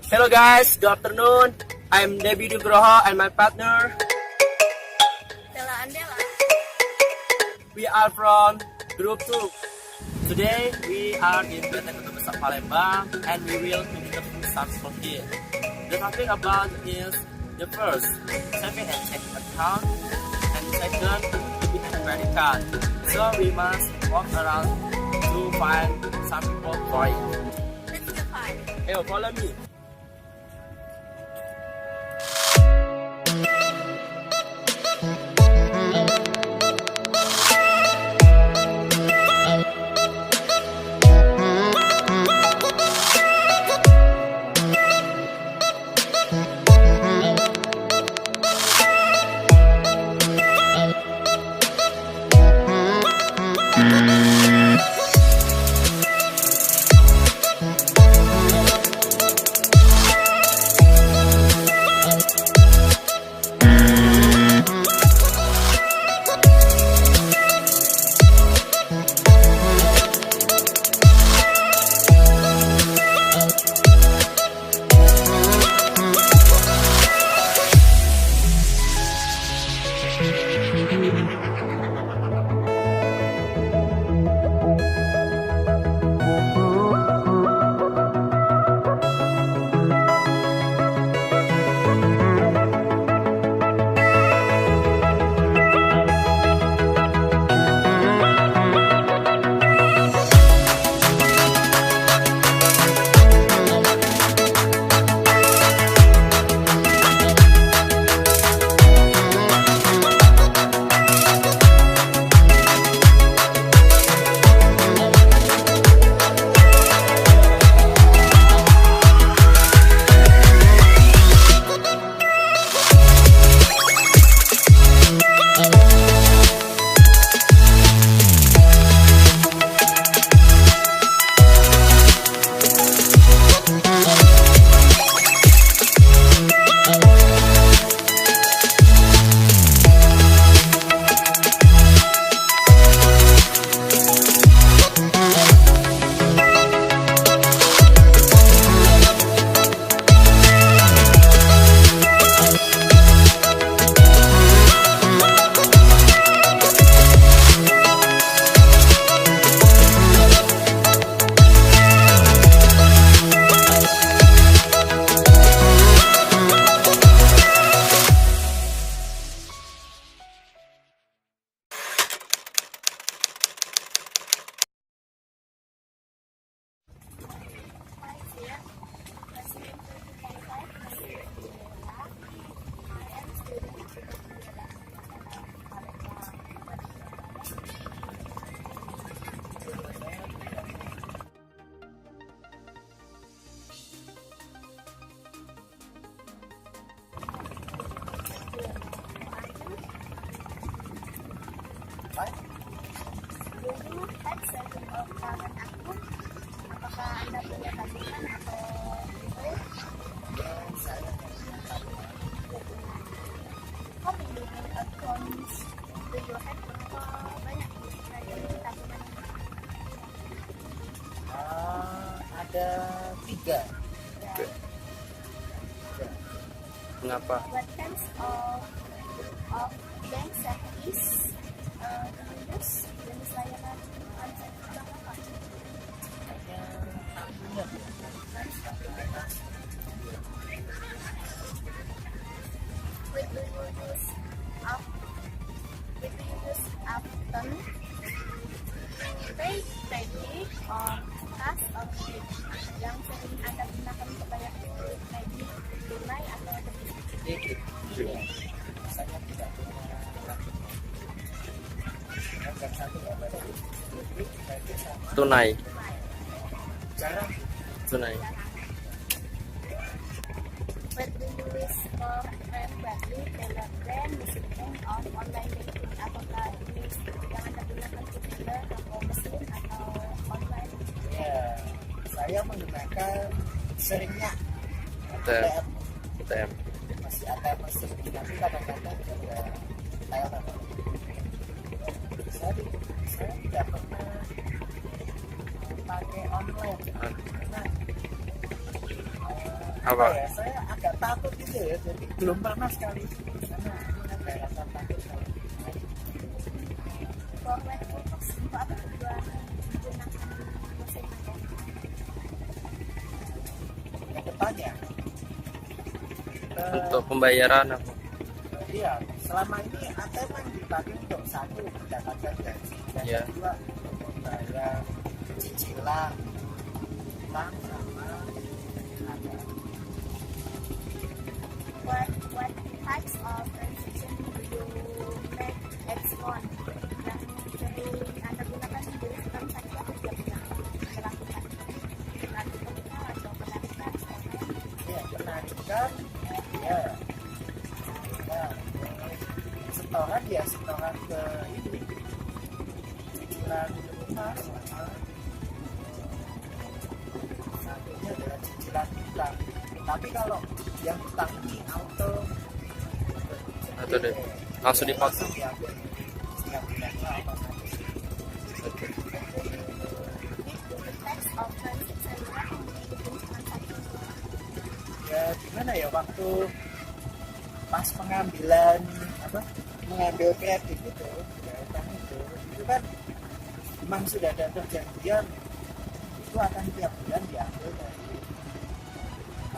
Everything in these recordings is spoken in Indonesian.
Hello guys, good afternoon. I'm Debbie Nugroho and my partner. Della Andela. We are from Group 2. Today we are in PT Kota Besar Palembang and we will interview some people here. The topic about is the first, saving and checking account, and second, debit and credit card. So we must walk around to find some people for it. Let's go find. Hey, follow me. Dulu kan saving account aku, apakah Anda punya tabungan atau itu? Saya punya tabungan. How many accounts do you have? Berapa banyak dari tabungan? Ada 3. Mengapa? What kinds of bank service do you use? Jenis layanan transaksi bank apa? Hanya punya Which do you use often? Pay, credit, or cash or debit? Yang sering Anda gunakan untuk bayar kredit, tunai atau debit? debit. Saya tidak punya tabungan. Yang satu apa tadi? Debit, kredit sama Tunai. jarang. Tunai. What do you use for private, Telegram, Messenger, or online banking? Apakah ini yang Anda gunakan Twitter atau mesin atau online? Ya, saya menggunakan seringnya ATM. ATM. masih ATM mesin, tapi kadang-kadang juga teller. Saya tidak pernah pakai online karena Apa? Ya, saya agak takut gitu ya, jadi belum pernah sekali karena ada rasa takut kalau main. For wet purpose, untuk apa tujuan menggunakan mesin ATM? Ke depannya Untuk pembayaran apa? iya, selama ini ATM kan dipakai untuk satu mendapatkan gaji dan Iya. kedua untuk membayar cicilan utang sama ada What types of transaction do you make each month? Yang sering Anda gunakan sendiri transaksi apa yang dilakukan? Penarikan atau penarikan? ya penarikan ya setoran ya setoran ke ini cicilan rumah sama satunya adalah cicilan utang. Tapi kalau yang utang ini auto Atau deh langsung dipakai. langsung diambil setiap bulannya apa saja. The types of transaction are between transaction. Ya gimana ya waktu pas pengambilan apa mengambil kredit itu ya utang itu kan memang sudah ada perjanjian itu akan tiap bulan diambil dari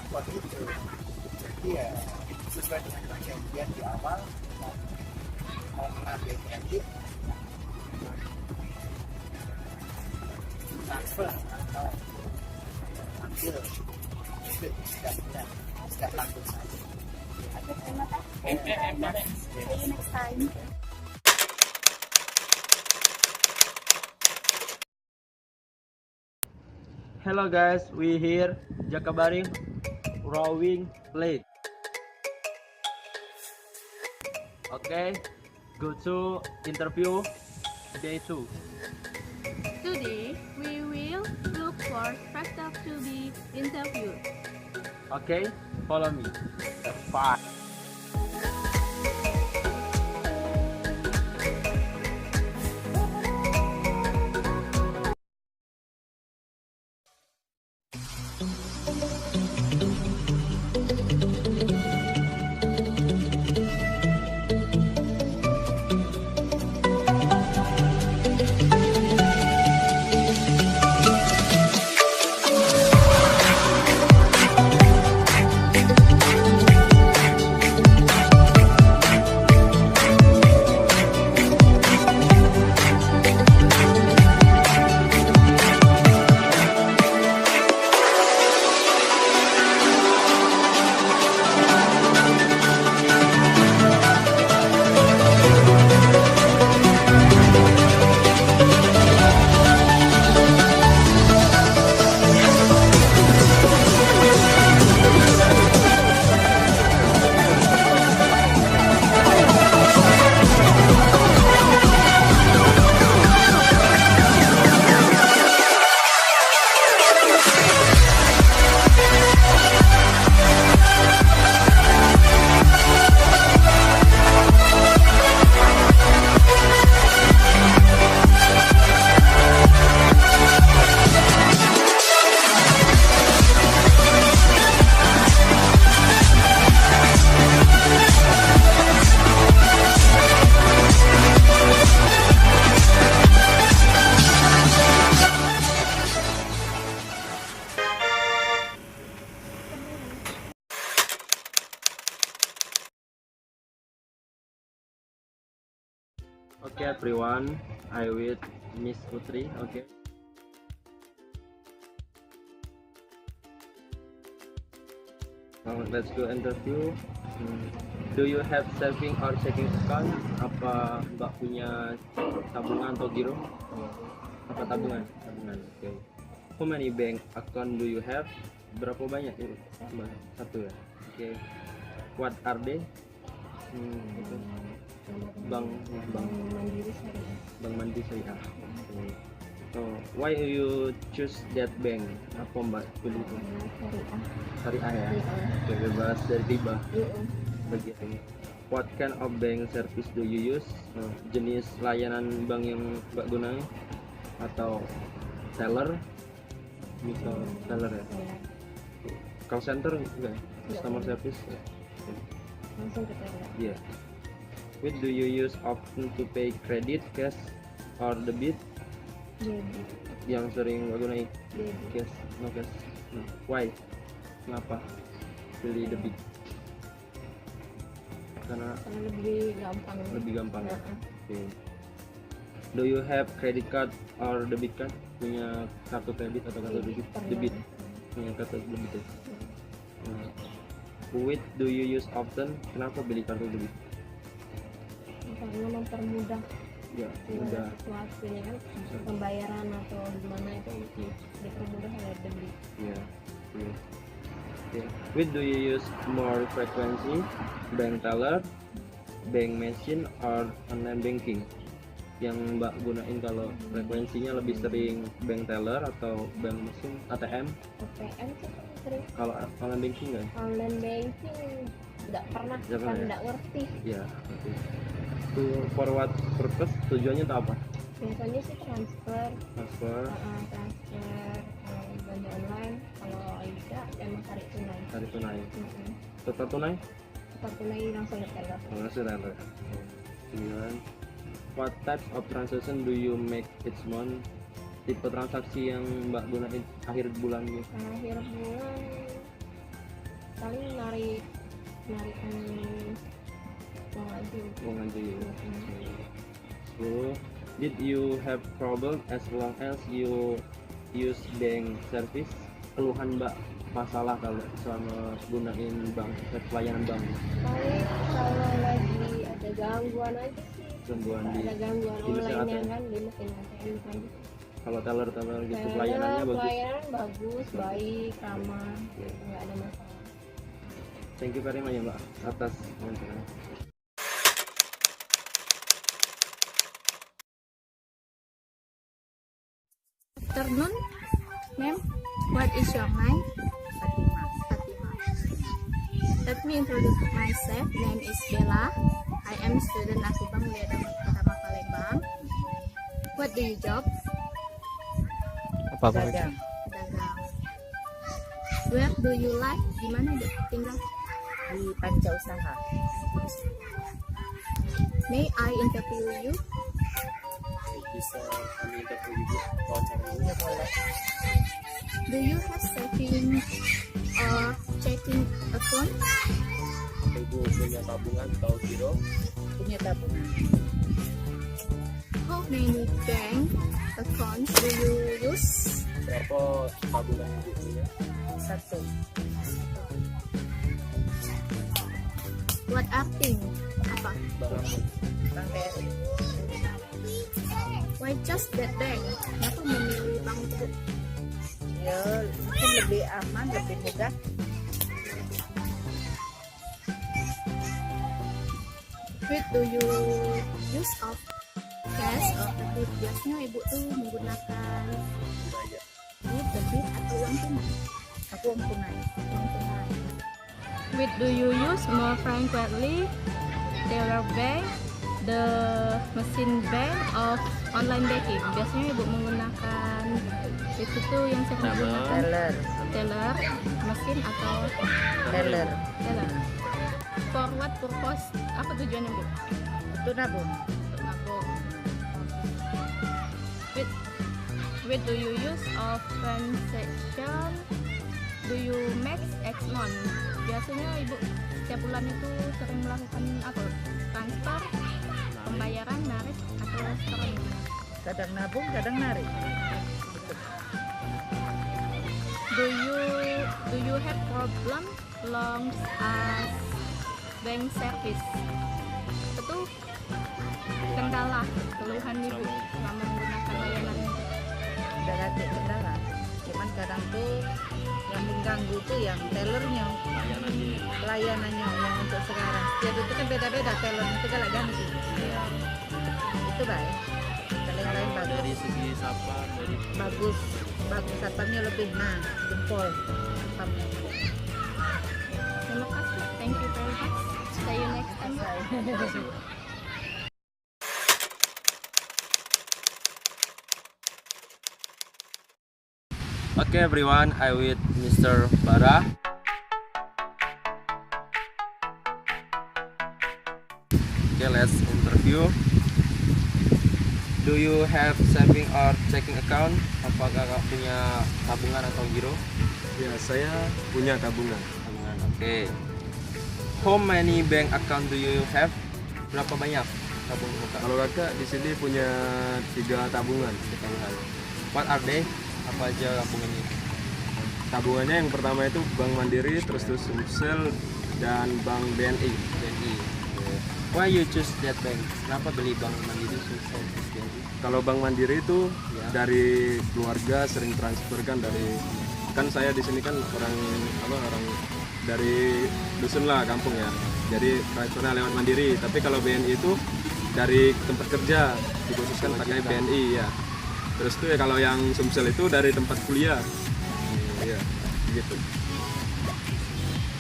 akun itu, jadi ya sesuai dengan perjanjian di awal mau mengambil kredit transfer atau ambil itu setiap bulan setiap tanggal saja. Oke, terima kasih. See you next time. Hello guys, we here Jakabaring rowing plate. Okay, go to interview day 2. Today, we will look for factors to be interviewed. Okay, follow me. That's fine. Okay everyone, I with Miss Putri. Okay. Now let's go interview. Do you have saving or checking account? Apa Mbak punya tabungan atau giro? Apa tabungan? Tabungan. Okay. How many bank account do you have? Berapa banyak itu? Satu ya. Okay. What are they? Itu. Bank Mandiri Syariah. So, why you choose that bank? Apa Mbak pilih itu? Syariah ya. Oke, bebas dari riba. Begitu. What kind of bank service do you use? Jenis layanan bank yang Mbak gunakan atau teller? Misal teller ya. Call center enggak? Enggak Customer pernah. service? Langsung ke teller. Iya. Which do you use often to pay credit, cash, or debit? Debit. Yang sering gunain Debit. cash, no cash. No. Why? Kenapa pilih debit? Karena Karena lebih gampang. lebih gampang ya. Heeh. Oke. Do you have credit card or debit card? Punya kartu kredit atau kartu debit? Pernah. Debit. Punya kartu debit ya. Nah, which do you use often? Kenapa beli kartu debit? Karena mempermudah Ya, segala udah. sesuatu ya kan, pembayaran atau gimana itu dipermudah oleh debit. Ya. Oke. Oke. Which do you use more frequency? Bank teller, bank machine, or online banking? Yang Mbak gunain kalau frekuensinya lebih sering bank teller atau bank mesin ATM? ATM sih sering. Kalau online banking nggak? Online banking nggak pernah, Nggak kan pernah ya? nggak ngerti. Ya, oke. To for what purpose? Tujuannya untuk apa? Biasanya sih transfer, Transfer, belanja online. Kalau bisa emang tarik tunai. tarik tunai. Mm-mm. Tetap tunai? Tetap tunai langsung ke teller. Kalau teller. 9. What types of transaction do you make each month? Tipe transaksi yang Mbak gunain akhir bulan gitu? Akhir bulan paling narik uang aja. Uang aja ya. Mm-mm. So, did you have problem as long as you use bank service? Keluhan Mbak masalah kalau selama gunain bank, pelayanan bank, Paling kalau lagi ada gangguan aja sih. gangguan di Ada gangguan di mesin online ATM. kan di mesin ATM kan. Kalau teller gitu Teller, pelayanannya bagus. pelayanan bagus, baik, ramah, nggak ada masalah. Thank you very much ya Mbak atas penjelasannya. Afternoon, ma'am. What is your name? Fatima. Fatima. Let me introduce myself. Name is Bella. I am student Akibang Liadam Pertama Palembang. What do you job? Apa Dagang. Dagang. Where do you live? Di mana tinggal? Di panca usaha. May I interview you? Bisa kami interview ibu, wawancara ibu. Ya boleh. Do you have saving or checking account? Ibu punya tabungan atau giro? Punya tabungan. How many bank accounts do you use? Berapa tabungan ibu punya? 1. What acting? Apa? Barang Bank BRI. Why just that bank? Kenapa memilih bank itu? Ya mungkin lebih aman, lebih mudah. Which do you use of cash or debit? Biasanya ibu tuh menggunakan budaya. duit, debit atau uang tunai. Aku uang tunai. Uang tunai. Which do you use more frequently? Teller bank, the machine bank, of online banking. Biasanya ibu menggunakan itu tuh yang saya gunakan Teller. teller, mesin atau Teller. teller. For what purpose? Apa tujuannya bu? Itu nabung. Untuk nabung. Which do you use of transaction? Do you make each month? Biasanya ibu setiap bulan itu sering melakukan apa? Transfer, pembayaran, narik atau setoran? Kadang nabung, kadang narik. Do you have problem long as bank service? Itu kendala keluhan ibu selama menggunakan layanan ini. Udah ada kendala. Cuman kadang tuh yang mengganggu tuh yang tellernya, pelayanannya yang untuk sekarang. Jadi itu kan beda-beda tellernya itu galak ganti. Itu baik. Kalau yang lain bagus. Dari segi sapa, dari bagus satpamnya lebih jempol satpamnya. Terima kasih. Thank you very much. See you next time. Okay everyone, I with Mr. Bara. Okay, let's interview. Do you have saving or checking account? Apakah kakak punya tabungan atau giro? Ya, saya punya tabungan. Tabungan, oke. How many bank account do you have? Berapa banyak tabungan kakak? Kalau kakak di sini punya 3 tabungan. Tabungan. What are they? Apa aja tabungannya? Tabungannya yang pertama itu Bank Mandiri, terus Sumsel dan Bank BNI. BNI. Why you choose that bank? Kenapa beli Bank Mandiri, Sumsel, terus BNI? Kalau Bank Mandiri itu Ya. dari keluarga sering transfer kan saya di sini kan orang dari dusun lah, kampung ya. Jadi transfernya lewat Mandiri. Tapi kalau BNI itu dari tempat kerja, dikhususkan pakai BNI ya. Terus tuh ya kalau yang Sumsel itu dari tempat kuliah. Iya, gitu.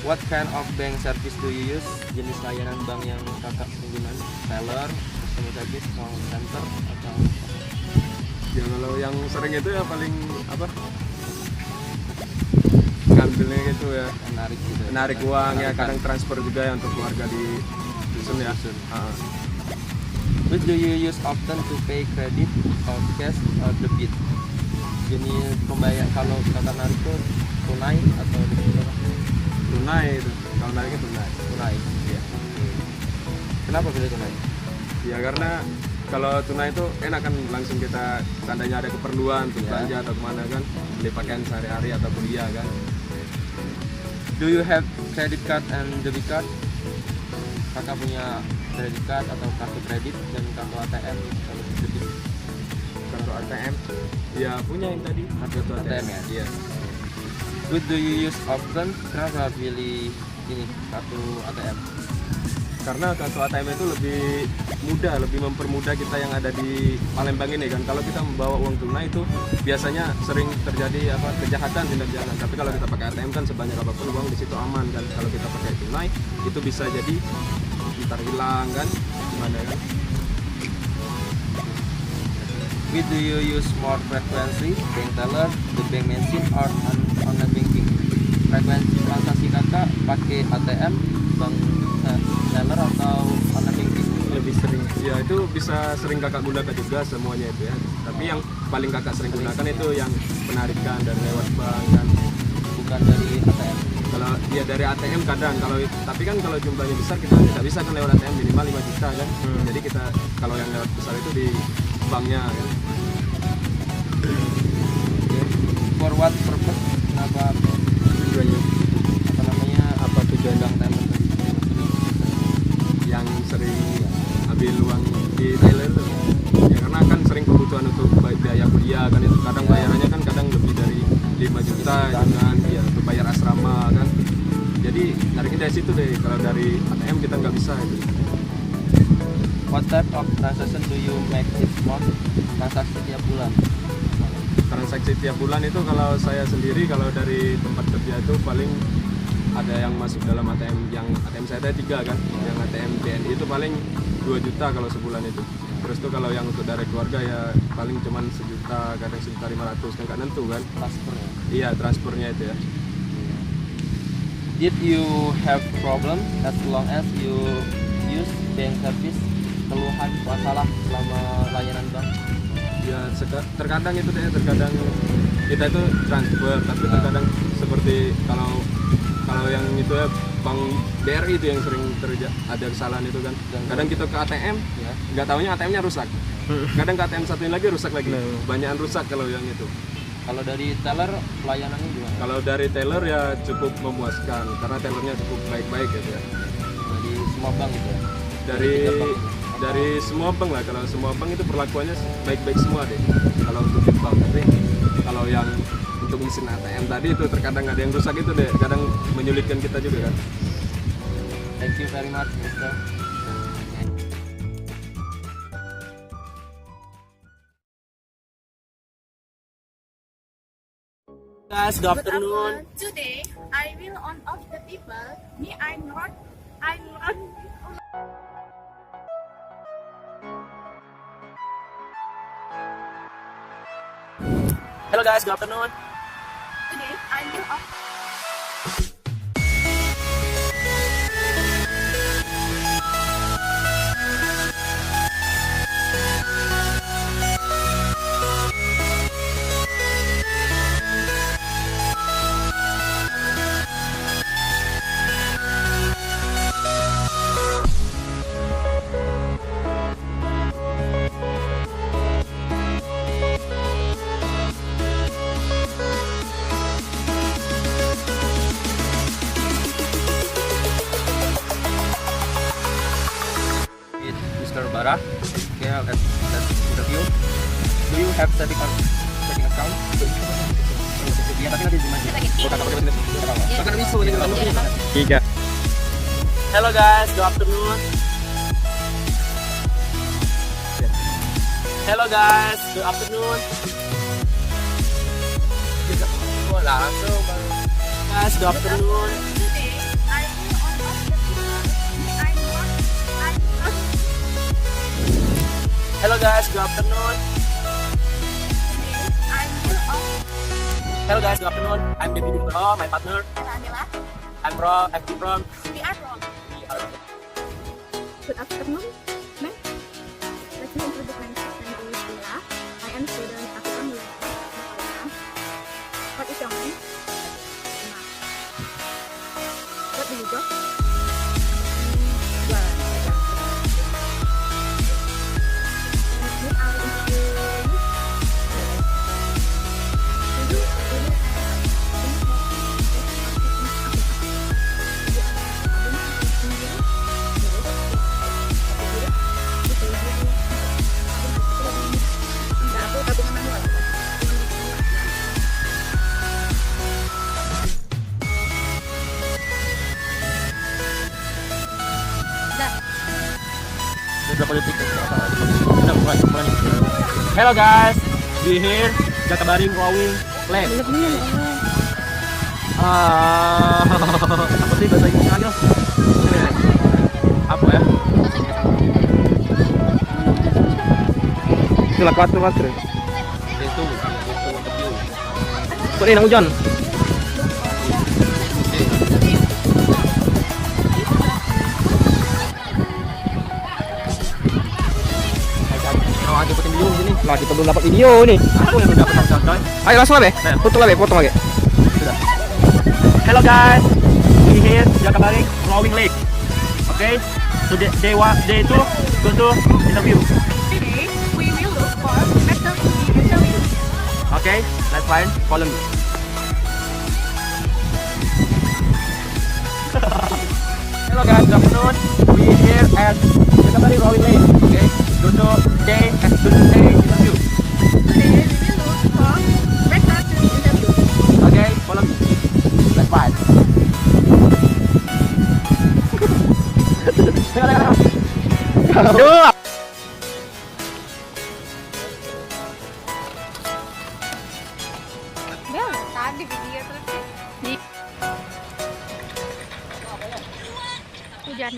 What kind of bank service do you use? Jenis layanan bank yang kakak penggunaan? Teller, customer service, call center, atau Ya kalau yang sering itu ya paling ngambilnya gitu ya, menarik gitu? narik uang ya, kadang transfer juga ya untuk keluarga di dusun ya. Which do you use often to pay credit or cash or debit? Jenis pembayar kalau kakak narik tuh tunai atau debit? Tunai itu, kalau nariknya tunai. Tunai. Iya. Kenapa pilih tunai? Ya karena kalau tunai itu enak kan, langsung kita seandainya ada keperluan untuk Ya. belanja atau kemana kan, beli pakaian sehari-hari atau kuliah kan. Do you have credit card and debit card? Kakak punya credit card atau kartu kredit dan kartu ATM kalau debit? Kartu ATM, ya punya yang tadi. Kartu ATM ya? Iya. Which do you use often? Kenapa pilih ini kartu ATM? Karena kartu ATM itu lebih mudah, lebih mempermudah kita yang ada di Palembang ini kan. Kalau kita membawa uang tunai itu biasanya sering terjadi kejahatan, tindak pidana. Tapi kalau kita pakai ATM kan sebanyak apapun uang di situ aman kan. Kalau kita pakai tunai itu bisa jadi ntar hilang kan, gimana kan? Which do you use more frequently? Bank teller, the bank machine, or online banking? Frekuensi transaksi kakak pakai ATM, bank teller atau online banking? Lebih sering ya, itu bisa sering kakak gunakan juga semuanya itu ya. Tapi yang paling kakak sering gunakan itu yang penarikan dari lewat bank kan, Bukan dari ATM. kalau dia dari ATM kadang, tapi kan kalau jumlahnya besar kita tidak bisa kan lewat ATM, minimal 5 juta kan. Jadi kita kalau yang lewat besar itu di banknya kan. Okay. For what purpose? Kenapa tujuannya? Apa tujuan bank teller? Yang sering ambil uang di Thailand tuh ya, karena kan sering kebutuhan untuk biaya kuliah kan, itu kadang bayarannya kan kadang lebih dari 5 juta gitu kan ya, untuk bayar asrama kan. Jadi tariknya dari situ deh, kalau dari ATM kita nggak bisa itu. What type of transaction do you make each month? Transaksi tiap bulan. Transaksi tiap bulan itu kalau saya sendiri, kalau dari tempat kerja itu paling ada yang masuk dalam ATM, yang ATM saya ada 3 kan, yang ATM BNI itu paling 2 juta kalau sebulan itu. Terus tuh kalau yang untuk dari keluarga ya paling cuman 1 juta, kadang 1.500 kan, nggak nentu kan. Transfer ya. Iya, transfernya itu ya. Did you have problem as long as you use bank service? Keluhan masalah selama layanan bank? Ya terkadang itu deh, terkadang kita itu transfer, tapi terkadang seperti kalau yang itu ya Bank BRI itu yang sering ada kesalahan itu kan. Kadang kita ke ATM, Ya. nggak taunya ATM-nya rusak. Kadang ke ATM satunya lagi rusak lagi. Banyakan rusak kalau yang itu. Kalau dari teller pelayanannya gimana? Kalau dari teller ya cukup memuaskan, karena tellernya cukup baik-baik gitu ya. Dari semua bank gitu ya? Dari tiga bank. dari semua bank lah, kalau semua bank itu perlakuannya baik-baik semua deh kalau untuk di bank. Tapi kalau yang untuk mesin ATM tadi itu terkadang ada yang rusak itu deh, kadang menyulitkan kita juga kan. Thank you very much, Mister. Guys, good afternoon. Today, I will on of the people. Me, I'm not. Hello guys, good afternoon. Today, I will of Sarah. Okay, let's interview. Do you have saving account? Iya, tapi nanti gimana? Bahkan bisa tiga. Hello guys, good afternoon. Hello guys, good afternoon. Langsung guys, good afternoon. Today, I will on off the floor. I'm not. Hello guys, good afternoon. Today, I will off. Hello guys, good afternoon. I'm David Bro, my partner. Adalah, I'm from from. we are wrong. Good afternoon, ma'am. Let me introduce myself. My name is Bella. I am student Akhiran Universitas. What is your name? Emma. What do you do? Jualan saja. May I introduce you? Berapa detik? Udah mulai. Hello guys, we here Jakabaring Rowing Lake. Apa sih bahasa Inggrisnya? Apa ya? Itulah klatur. Itu interview. Kok ini hujan? Lagi bikin video gini. Lah kita belum dapat video nih. Aku yang udah dapat coy. Ayo langsung lah, Be. Potong lah, Be. Sudah. Hello guys, we here Jakabaring Rowing Lake. Okay, so day 2 go to interview. Today, we will look for better interview. Okay, let's find. Follow me. Hello guys, good afternoon. We here at Jakabaring Rowing Lake. Okay, go to day interview. Today, we will look for better interview. Okay, follow me. Let's find. Dua. Bel, tadi video terus di hujan.